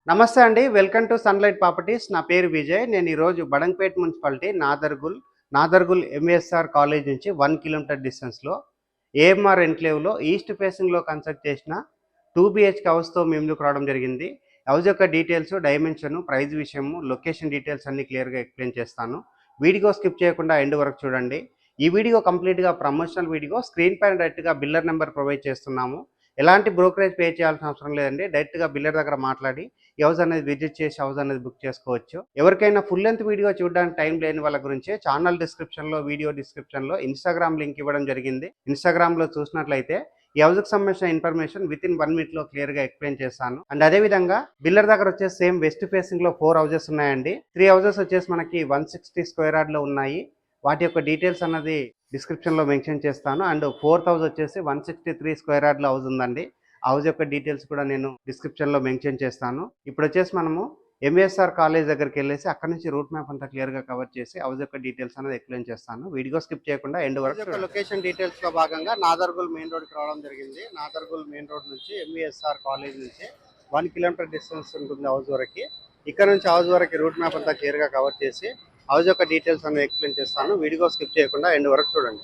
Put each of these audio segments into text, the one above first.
నమస్తే అండి. Welcome to sunlight properties. నా పేరు విజయ్. నేను ఈరోజు Badangpet municipality Nadargul MSR college నుంచి 1 కిలోమీటర్ డిస్టెన్స్‌లో ఏఎంఆర్ ఎన్‌క్లేవ్‌లో ఈస్ట్ ఫేసింగ్‌లో కన్స్ట్రక్ట్ చేసిన 2 బీహెచ్‌కే హౌస్‌తో మీ ముందుకు రావడం జరిగింది. హౌస్ యొక్క డీటెయిల్స్, డైమెన్షన్, ప్రైస్ విషయము, లొకేషన్ డీటెయిల్స్ అన్నీ క్లియర్‌గా ఎక్స్‌ప్లెయిన్ చేస్తాను. వీడియో స్కిప్ చేయకుండా ఎండ్ వరకు చూడండి. ఈ వీడియో కంప్లీట్‌గా ప్రమోషనల్ వీడియో. స్క్రీన్ పైన డైరెక్ట్‌గా బిల్లర్ నెంబర్ ప్రొవైడ్ చేస్తున్నాము. ఎలాంటి బ్రోకరేజ్ పే చేయాల్సిన అవసరం లేదండి. డైరెక్ట్‌గా బిల్లర్ దగ్గర మాట్లాడి ఈ హౌస్ అనేది విజిట్ చేసి హౌస్ అనేది బుక్ చేసుకోవచ్చు. ఎవరికైనా ఫుల్ లెంత్ వీడియో చూడడానికి టైం లేని వాళ్ళ గురించి ఛానల్ డిస్క్రిప్షన్లో, వీడియో డిస్క్రిప్షన్లో ఇన్స్టాగ్రామ్ లింక్ ఇవ్వడం జరిగింది. ఇన్స్టాగ్రామ్లో చూసినట్లయితే ఈ హౌస్కి సంబంధించిన ఇన్ఫర్మేషన్ వితిన్ 1 మినిట్లో క్లియర్గా ఎక్స్ప్లెయిన్ చేస్తాను. అండ్ అదేవిధంగా బిల్లర్ దగ్గర వచ్చేసి సేమ్ వెస్ట్ ఫేసింగ్లో 4 హౌసెస్ ఉన్నాయండి. 3 హౌసెస్ వచ్చేసి మనకి 160 స్క్వేర్ యార్డ్లో ఉన్నాయి. వాటి యొక్క డీటెయిల్స్ అన్నది డిస్క్రిప్షన్లో మెన్షన్ చేస్తాను. అండ్ 4th హౌస్ వచ్చేసి 163 స్క్వేర్ యార్డ్లో హౌస్ ఉందండి. హౌస్ యొక్క డీటెయిల్స్ కూడా నేను డిస్క్రిప్షన్లో మెన్షన్ చేస్తాను. ఇప్పుడు వచ్చేసి మనము ఎంఎస్ఆర్ కాలేజ్ దగ్గరికి వెళ్ళేసి అక్కడ నుంచి రూట్ మ్యాప్ అంతా క్లియర్గా కవర్ చేసి హౌస్ యొక్క డీటెయిల్స్ అనేది ఎక్స్ప్లెయిన్ చేస్తాను. వీడియో స్కిప్ చేయకుండా ఎండ్ వరకు. లొకేషన్ డీటెయిల్స్లో భాగంగా నాదర్గుల్ మెయిన్ రోడ్కి రావడం జరిగింది. నాదర్గుల్ మెయిన్ రోడ్ నుంచి ఎంఎస్ఆర్ కాలేజ్ నుంచి 1 కిలోమీటర్ డిస్టెన్స్ ఉంటుంది హౌస్ వరకు. ఇక్కడ నుంచి హౌస్ వరకు రూట్ మ్యాప్ అంతా క్లియర్గా కవర్ చేసి హౌస్ యొక్క డీటెయిల్స్ అనేది ఎక్స్ప్లెయిన్ చేస్తాను. వీడియో స్కిప్ చేయకుండా ఎండ్ వరకు చూడండి.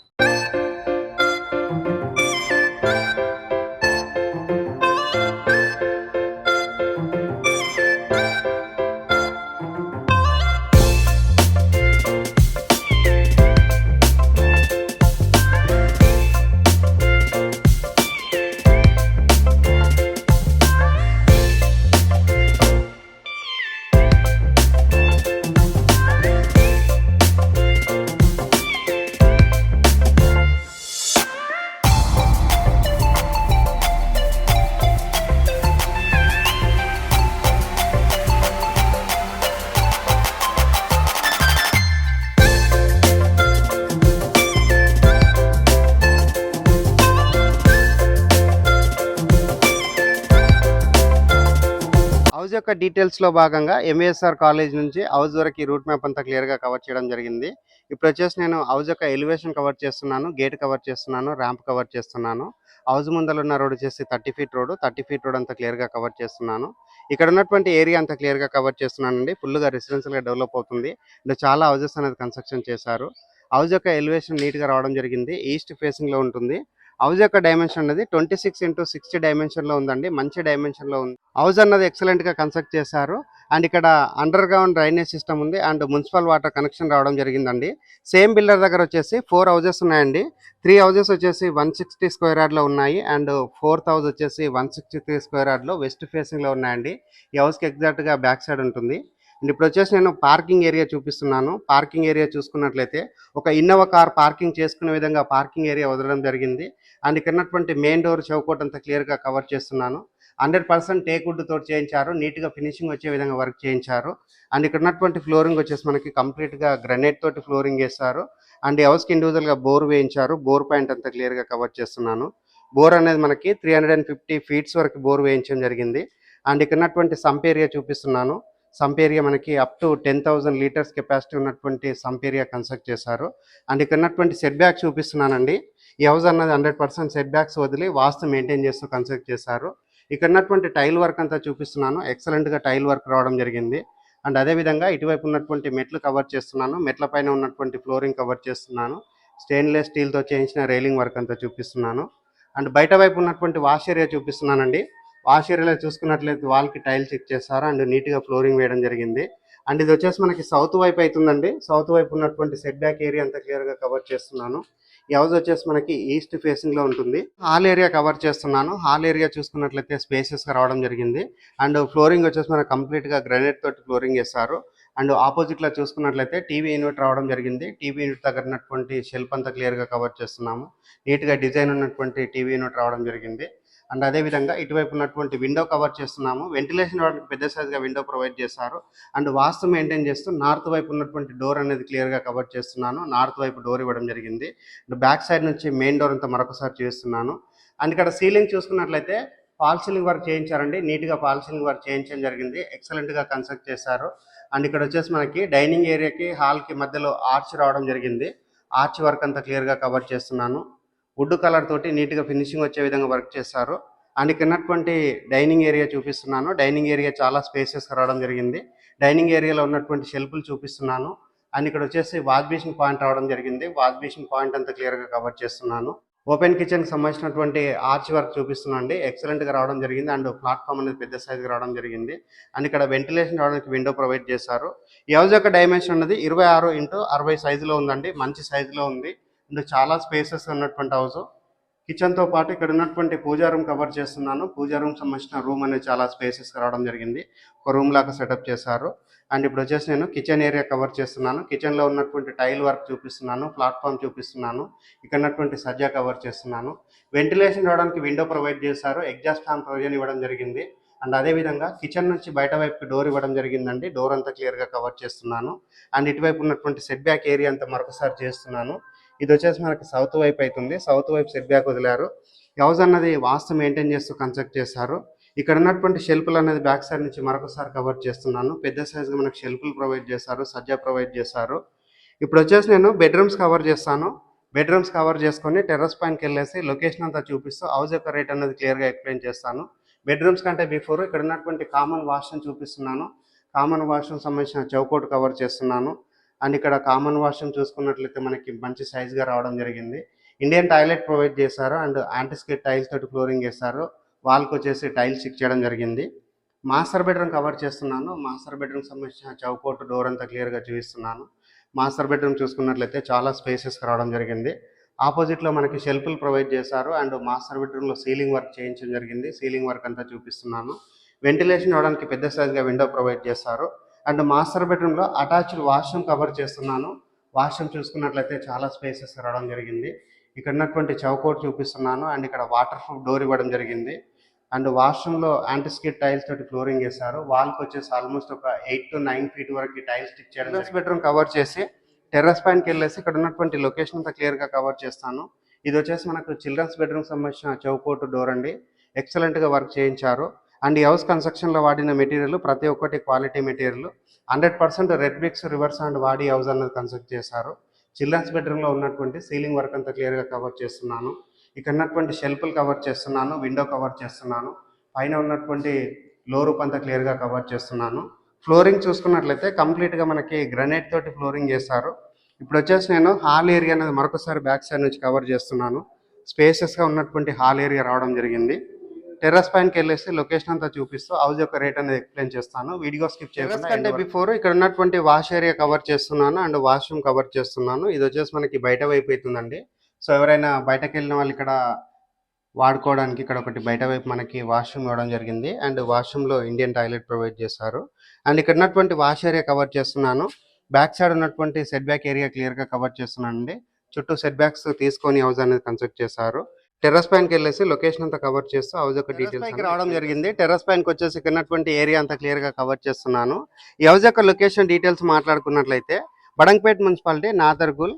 హౌస్ యొక్క డీటెయిల్స్లో భాగంగా ఎంఏఎస్ఆర్ కాలేజ్ నుంచి హౌస్ వరకు రూట్ మ్యాప్ అంతా క్లియర్గా కవర్ చేయడం జరిగింది. ఇప్పుడు వచ్చేసి నేను హౌస్ యొక్క ఎలివేషన్ కవర్ చేస్తున్నాను, గేట్ కవర్ చేస్తున్నాను, ర్యాంప్ కవర్ చేస్తున్నాను. హౌస్ ముందర ఉన్న రోడ్ వచ్చేసి 30 ఫీట్ రోడ్, 30 ఫీట్ రోడ్ అంతా క్లియర్గా కవర్ చేస్తున్నాను. ఇక్కడ ఉన్నటువంటి ఏరియా అంతా క్లియర్గా కవర్ చేస్తున్నానండి. ఫుల్గా రెసిడెన్షియల్గా డెవలప్ అవుతుంది. అంటే చాలా హౌసెస్ అనేది కన్స్ట్రక్షన్ చేశారు. హౌస్ యొక్క ఎలివేషన్ నీట్గా రావడం జరిగింది. ఈస్ట్ ఫేసింగ్లో ఉంటుంది. హౌస్ యొక్క డైమెన్షన్ అనేది 26x60 డైమెన్షన్లో ఉందండి. మంచి డైమెన్షన్లో ఉంది. హౌస్ అన్నది ఎక్సలెంట్గా కన్స్ట్రక్ట్ చేశారు. అండ్ ఇక్కడ అండర్ గ్రౌండ్ డ్రైనేజ్ సిస్టమ్ ఉంది. అండ్ మున్సిపల్ వాటర్ కనెక్షన్ రావడం జరిగిందండి. సేమ్ బిల్డర్ దగ్గర వచ్చేసి 4 హౌసెస్ ఉన్నాయండి. 3 హౌసెస్ వచ్చేసి 160 స్క్వేర్ యార్డ్లో ఉన్నాయి. అండ్ 4th హౌస్ వచ్చేసి 163 స్క్వేర్ యార్డ్లో వెస్ట్ ఫేసింగ్లో ఉన్నాయండి. ఈ హౌస్కి ఎగ్జాక్ట్గా బ్యాక్ సైడ్ ఉంటుంది. అండ్ ఇప్పుడు వచ్చేసి నేను పార్కింగ్ ఏరియా చూపిస్తున్నాను. పార్కింగ్ ఏరియా చూసుకున్నట్లయితే ఒక ఇన్నోవా కార్ పార్కింగ్ చేసుకునే విధంగా పార్కింగ్ ఏరియా వదలడం జరిగింది. అండ్ ఇక్కడ ఉన్నటువంటి మెయిన్ డోర్ చౌకోట్ అంతా క్లియర్గా కవర్ చేస్తున్నాను. 100% టేక్ వుడ్ తోటి చేయించారు. నీట్గా ఫినిషింగ్ వచ్చే విధంగా వర్క్ చేయించారు. అండ్ ఇక్కడ ఉన్నటువంటి ఫ్లోరింగ్ వచ్చేసి మనకి కంప్లీట్గా గ్రనైట్ తోటి ఫ్లోరింగ్ వేస్తారు. అండ్ ఈ హౌస్కి ఇండివిజువల్గా బోర్ వేయించారు. బోర్ పాయింట్ అంతా క్లియర్గా కవర్ చేస్తున్నాను. బోర్ అనేది మనకి 350 ఫీట్స్ వరకు బోర్ వేయించడం జరిగింది. అండ్ ఇక్కడ ఉన్నటువంటి సంప్ ఏరియా చూపిస్తున్నాను. సంప్ ఏరియా మనకి అప్ టు 10,000 లీటర్స్ కెపాసిటీ ఉన్నటువంటి సంప్ ఏరియా కన్స్ట్రక్ట్ చేశారు. అండ్ ఇక్కడ ఉన్నటువంటి సెట్ బ్యాక్ చూపిస్తున్నానండి. ఈ హౌస్ అన్నది 100% సెట్ బ్యాక్స్ వదిలి వాస్తు మెయింటైన్ చేస్తూ కన్స్ట్రక్ట్ చేశారు. ఇక్కడ ఉన్నటువంటి టైల్ వర్క్ అంతా చూపిస్తున్నాను. ఎక్సలెంట్గా టైల్ వర్క్ రావడం జరిగింది. అండ్ అదేవిధంగా ఇటువైపు ఉన్నటువంటి మెట్లు కవర్ చేస్తున్నాను. మెట్ల పైన ఉన్నటువంటి ఫ్లోరింగ్ కవర్ చేస్తున్నాను. స్టెయిన్లెస్ స్టీల్తో చేయించిన రైలింగ్ వర్క్ అంతా చూపిస్తున్నాను. అండ్ బయట వైపు ఉన్నటువంటి వాష్ ఏరియా చూపిస్తున్నానండి. వాష్ ఏరియాలో చూసుకున్నట్లయితే వాల్కి టైల్ చెక్ చేస్తారు. అండ్ నీట్గా ఫ్లోరింగ్ వేయడం జరిగింది. అండ్ ఇది వచ్చేసి మనకి సౌత్ వైపు అవుతుందండి. సౌత్ వైపు ఉన్నటువంటి సెట్ బ్యాక్ ఏరియా అంతా క్లియర్గా కవర్ చేస్తున్నాను. ఈ హౌస్ వచ్చేసి మనకి ఈస్ట్ ఫేసింగ్లో ఉంటుంది. హాల్ ఏరియా కవర్ చేస్తున్నాను. హాల్ ఏరియా చూసుకున్నట్లయితే స్పేసెస్గా రావడం జరిగింది. అండ్ ఫ్లోరింగ్ వచ్చేసి మనకి కంప్లీట్గా గ్రానైట్ తోటి ఫ్లోరింగ్ చేస్తారు. అండ్ ఆపోజిట్లో చూసుకున్నట్లయితే టీవీ యూనిట్ రావడం జరిగింది. టీవీ యూనిట్ దగ్గర ఉన్నటువంటి షెల్ఫ్ అంతా క్లియర్గా కవర్ చేస్తున్నాము. నీట్గా డిజైన్ ఉన్నటువంటి టీవీ యూనిట్ రావడం జరిగింది. అండ్ అదేవిధంగా ఇటువైపు ఉన్నటువంటి విండో కవర్ చేస్తున్నాము. వెంటిలేషన్ రావడానికి పెద్ద సైజ్గా విండో ప్రొవైడ్ చేశారు. అండ్ వాస్తు మెయింటైన్ చేస్తూ నార్త్ వైపు ఉన్నటువంటి డోర్ అనేది క్లియర్గా కవర్ చేస్తున్నాను. నార్త్ వైపు డోర్ ఇవ్వడం జరిగింది. అండ్ బ్యాక్ సైడ్ నుంచి మెయిన్ డోర్ అంతా మరొకసారి చేస్తున్నాను. అండ్ ఇక్కడ సీలింగ్ చూసుకున్నట్లయితే ఫాల్ సీలింగ్ వర్క్ చేయించారండి. నీట్గా ఫాల్ సీలింగ్ వర్క్ చేయించడం జరిగింది. ఎక్సలెంట్గా కన్స్ట్రక్ట్ చేశారు. అండ్ ఇక్కడ వచ్చేసి మనకి డైనింగ్ ఏరియాకి హాల్కి మధ్యలో ఆర్చ్ రావడం జరిగింది. ఆర్చ్ వర్క్ అంతా క్లియర్గా కవర్ చేస్తున్నాను. వుడ్ కలర్ తోటి నీట్గా ఫినిషింగ్ వచ్చే విధంగా వర్క్ చేస్తారు. అండ్ ఇక్కడ ఉన్నటువంటి డైనింగ్ ఏరియా చూపిస్తున్నాను. డైనింగ్ ఏరియా చాలా స్పేసెస్ రావడం జరిగింది. డైనింగ్ ఏరియాలో ఉన్నటువంటి షెల్ఫ్లు చూపిస్తున్నాను. అండ్ ఇక్కడ వచ్చేసి వాష్ బేసిన్ పాయింట్ రావడం జరిగింది. వాష్ బేసిన్ పాయింట్ అంతా క్లియర్గా కవర్ చేస్తున్నాను. ఓపెన్ కిచెన్కి సంబంధించినటువంటి ఆర్చ్ వర్క్ చూపిస్తున్నాను అండి. ఎక్సలెంట్గా రావడం జరిగింది. అండ్ ప్లాట్ఫామ్ అనేది పెద్ద సైజుగా రావడం జరిగింది. అండ్ ఇక్కడ వెంటిలేషన్ రావడానికి విండో ప్రొవైడ్ చేశారు. ఈ హౌస్ యొక్క డైమెన్షన్ అనేది 26x60 సైజులో ఉందండి. మంచి సైజులో ఉంది. అండ్ చాలా స్పేసెస్ ఉన్నటువంటి హౌస్. కిచెన్తో పాటు ఇక్కడ ఉన్నటువంటి పూజా రూమ్ కవర్ చేస్తున్నాను. పూజా రూమ్ సంబంధించిన రూమ్ అనేది చాలా స్పేసెస్ రావడం జరిగింది. ఒక రూమ్ లాగా సెటప్ చేశారు. అండ్ ఇప్పుడు వచ్చేసి నేను కిచెన్ ఏరియా కవర్ చేస్తున్నాను. కిచెన్లో ఉన్నటువంటి టైల్ వర్క్ చూపిస్తున్నాను. ప్లాట్ఫామ్ చూపిస్తున్నాను. ఇక్కడ ఉన్నటువంటి సజ్జా కవర్ చేస్తున్నాను. వెంటిలేషన్ రావడానికి విండో ప్రొవైడ్ చేశారు. ఎగ్జాస్ట్ ఫ్యాన్ ప్రొవిజన్ ఇవ్వడం జరిగింది. అండ్ అదేవిధంగా కిచెన్ నుంచి బయట వైపుకి డోర్ ఇవ్వడం జరిగిందండి. డోర్ అంతా క్లియర్గా కవర్ చేస్తున్నాను. అండ్ ఇటువైపు ఉన్నటువంటి సెట్ బ్యాక్ ఏరియా అంతా మరొకసారి చేస్తున్నాను. ఇది వచ్చేసి మనకి సౌత్ వైపు అవుతుంది. సౌత్ వైపు సెట్ బ్యాక్ వదిలారు. హౌస్ అన్నది వాస్తు మెయింటైన్ చేస్తూ కన్స్ట్రక్ట్ చేశారు. ఇక్కడ ఉన్నటువంటి షెల్ఫ్లు అనేది బ్యాక్ సైడ్ నుంచి మరొకసారి కవర్ చేస్తున్నాను. పెద్ద సైజుగా మనకు షెల్ఫ్లు ప్రొవైడ్ చేశారు. సజ్జా ప్రొవైడ్ చేశారు. ఇప్పుడు వచ్చేసి నేను బెడ్రూమ్స్ కవర్ చేస్తాను. బెడ్రూమ్స్ కవర్ చేసుకొని టెర్రస్ పైనకి వెళ్ళేసి లొకేషన్ అంతా చూపిస్తూ హౌస్ యొక్క రేట్ అనేది క్లియర్గా ఎక్స్ప్లెయిన్ చేస్తాను. బెడ్రూమ్స్ కంటే బిఫోర్ ఇక్కడ ఉన్నటువంటి కామన్ వాష్రూమ్ చూపిస్తున్నాను. కామన్ వాష్రూమ్ సంబంధించిన చౌకోట్ కవర్ చేస్తున్నాను. అండ్ ఇక్కడ కామన్ వాష్రూమ్ చూసుకున్నట్లయితే మనకి మంచి సైజ్గా రావడం జరిగింది. ఇండియన్ టాయిలెట్ ప్రొవైడ్ చేశారు. అండ్ యాంటిస్కేట్ టైల్స్ తోటి ఫ్లోరింగ్ వేశారు. వాల్కి వచ్చేసి టైల్స్ స్టిక్ చేయడం జరిగింది. మాస్టర్ బెడ్రూమ్ కవర్ చేస్తున్నాను. మాస్టర్ బెడ్రూమ్ సంబంధించిన చౌకోట్ డోర్ అంతా క్లియర్గా చూపిస్తున్నాను. మాస్టర్ బెడ్రూమ్ చూసుకున్నట్లయితే చాలా స్పేసెస్ రావడం జరిగింది. ఆపోజిట్లో మనకి షెల్ఫ్లు ప్రొవైడ్ చేశారు. అండ్ మాస్టర్ బెడ్రూమ్లో సీలింగ్ వర్క్ చేయించడం జరిగింది. సీలింగ్ వర్క్ అంతా చూపిస్తున్నాను. వెంటిలేషన్ అవడానికి పెద్ద సైజ్గా విండో ప్రొవైడ్ చేశారు. అండ్ మాస్టర్ బెడ్రూమ్లో అటాచ్డ్ వాష్రూమ్ కవర్ చేస్తున్నాను. వాష్రూమ్ చూసుకున్నట్లయితే చాలా స్పేసెస్ రావడం జరిగింది. ఇక్కడ ఉన్నటువంటి చౌకోట్ చూపిస్తున్నాను. అండ్ ఇక్కడ వాటర్ ప్రూఫ్ డోర్ ఇవ్వడం జరిగింది. అండ్ వాష్రూమ్లో యాంటిస్కేట్ టైల్స్ తోటి ఫ్లోరింగ్ వేశారు. వాల్కి వచ్చేసి ఆల్మోస్ట్ ఒక 8 to 9 feet వరకు టైల్స్ స్టిక్ చేయడం. టెర్రస్ బెడ్రూమ్ కవర్ చేసి టెర్రస్ పైనకి వెళ్ళేసి ఇక్కడ ఉన్నటువంటి లొకేషన్ అంతా క్లియర్గా కవర్ చేస్తాను. ఇది వచ్చేసి మనకు చిల్డ్రన్స్ బెడ్రూమ్ సంబంధించిన చౌకోట్ డోర్ అండి. ఎక్సలెంట్గా వర్క్ చేయించారు. అండ్ ఈ హౌస్ కన్స్ట్రక్షన్లో వాడిన మెటీరియల్ ప్రతి ఒక్కటి quality material. 100% red bricks rivers and వాడి హౌస్ అన్నది కన్స్ట్రక్ట్ చేశారు. చిల్డ్రన్స్ బెడ్రూమ్లో ఉన్నటువంటి సీలింగ్ వర్క్ అంతా క్లియర్గా కవర్ చేస్తున్నాను. ఇక్కడ ఉన్నటువంటి షెల్ఫ్లు కవర్ చేస్తున్నాను. విండో కవర్ చేస్తున్నాను. పైన ఉన్నటువంటి లో రూప్ అంతా క్లియర్గా కవర్ చేస్తున్నాను. ఫ్లోరింగ్ చూసుకున్నట్లయితే కంప్లీట్గా మనకి గ్రనైట్ తోటి ఫ్లోరింగ్ చేశారు. ఇప్పుడు వచ్చేసి నేను హాల్ ఏరియా అనేది మరొకసారి బ్యాక్ సైడ్ నుంచి కవర్ చేస్తున్నాను. స్పేసెస్గా ఉన్నటువంటి హాల్ ఏరియా రావడం జరిగింది. టెర్రస్ పైనకి వెళ్ళేసి లొకేషన్ అంతా చూపిస్తూ హౌస్ యొక్క రేట్ అనేది ఎక్స్ప్లెయిన్ చేస్తాను. వీడియో స్కిప్ చేయకుండా. అంటే బిఫోర్ ఇక్కడ ఉన్నటువంటి వాష్ ఏరియా కవర్ చేస్తున్నాను. అండ్ వాష్రూమ్ కవర్ చేస్తున్నాను. ఇది వచ్చేసి మనకి బయట వైపు అవుతుందండి. సో ఎవరైనా బయటకు వెళ్ళిన వాళ్ళు ఇక్కడ వాడుకోవడానికి ఇక్కడ ఒకటి బయట వైపు మనకి వాష్రూమ్ ఇవ్వడం జరిగింది. అండ్ వాష్రూమ్లో ఇండియన్ టాయిలెట్ ప్రొవైడ్ చేశారు. అండ్ ఇక్కడ ఉన్నటువంటి వాష్ ఏరియా కవర్ చేస్తున్నాను. బ్యాక్ సైడ్ ఉన్నటువంటి సెట్ బ్యాక్ ఏరియా క్లియర్గా కవర్ చేస్తున్నాను అండి. చుట్టూ సెట్ బ్యాక్స్ తీసుకొని హౌస్ అనేది కన్స్ట్రక్ట్ చేశారు. టెర్రస్ పైనకి వెళ్ళేసి లొకేషన్ అంతా కవర్ చేస్తూ హౌస్ యొక్క డీటెయిల్స్ రావడం జరిగింది. టెర్రస్ పైనకి వచ్చేసి ఇక్కడ ఉన్నటువంటి ఏరియా అంతా క్లియర్గా కవర్ చేస్తున్నాను. ఈ హౌస్ యొక్క లొకేషన్ డీటెయిల్స్ మాట్లాడుకున్నట్లయితే బడంగపేట్ మున్సిపాలిటీ నాదర్గుల్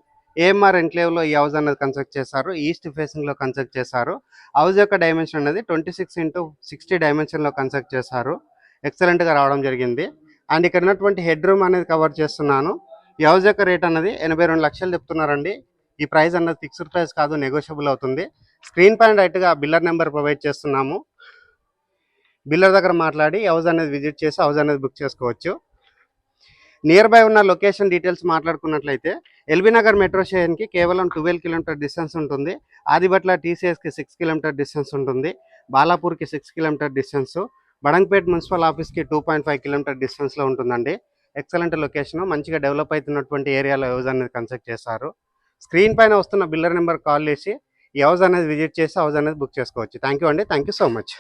ఏఎంఆర్ ఎన్క్లేవ్లో ఈ హౌస్ అనేది కన్స్ట్రక్ట్ చేశారు. ఈస్ట్ ఫేసింగ్లో కన్స్ట్రక్ట్ చేశారు. హౌస్ యొక్క డైమెన్షన్ అనేది 26x60 డైమెన్షన్లో కన్స్ట్రక్ట్ చేశారు. ఎక్సలెంట్గా రావడం జరిగింది. అండ్ ఇక్కడ ఉన్నటువంటి హెడ్ రూమ్ అనేది కవర్ చేస్తున్నాను. ఈ హౌస్ యొక్క రేట్ అనేది 82 లక్షలు చెప్తున్నారండి. ఈ ప్రైస్ అన్నది ఫిక్స్డ్ ప్రైస్ కాదు, నెగోషియబుల్ అవుతుంది. స్క్రీన్ పైన రైట్గా బిల్లర్ నెంబర్ ప్రొవైడ్ చేస్తున్నాము. బిల్లర్ దగ్గర మాట్లాడి హౌస్ అనేది విజిట్ చేసి హౌస్ అనేది బుక్ చేసుకోవచ్చు. నియర్ బై ఉన్న లొకేషన్ డీటెయిల్స్ మాట్లాడుకున్నట్లయితే ఎల్బీ నగర్ మెట్రో స్టేషన్కి కేవలం 12 కిలోమీటర్ డిస్టెన్స్ ఉంటుంది. ఆదిబట్ల టీసీఎస్కి 6 కిలోమీటర్ డిస్టెన్స్ ఉంటుంది. బాలాపూర్కి 6 కిలోమీటర్ డిస్టెన్స్. బడంగపేట్ మున్సిపల్ ఆఫీస్కి 2.5 కిలోమీటర్ డిస్టెన్స్లో ఉంటుందండి. Excellent location. మంచిగా డెవలప్ అవుతున్నటువంటి ఏరియాలో హౌస్ అనేది కన్స్ట్రక్ట్ చేశారు. స్క్రీన్ పైన వస్తున్న బిల్లర్ నెంబర్ కాల్ చేసి ఈ హౌస్ అనేది విజిట్ చేసి హౌస్ అనేది బుక్ చేసుకోవచ్చు. థ్యాంక్ యూ అండి. Thank you so much.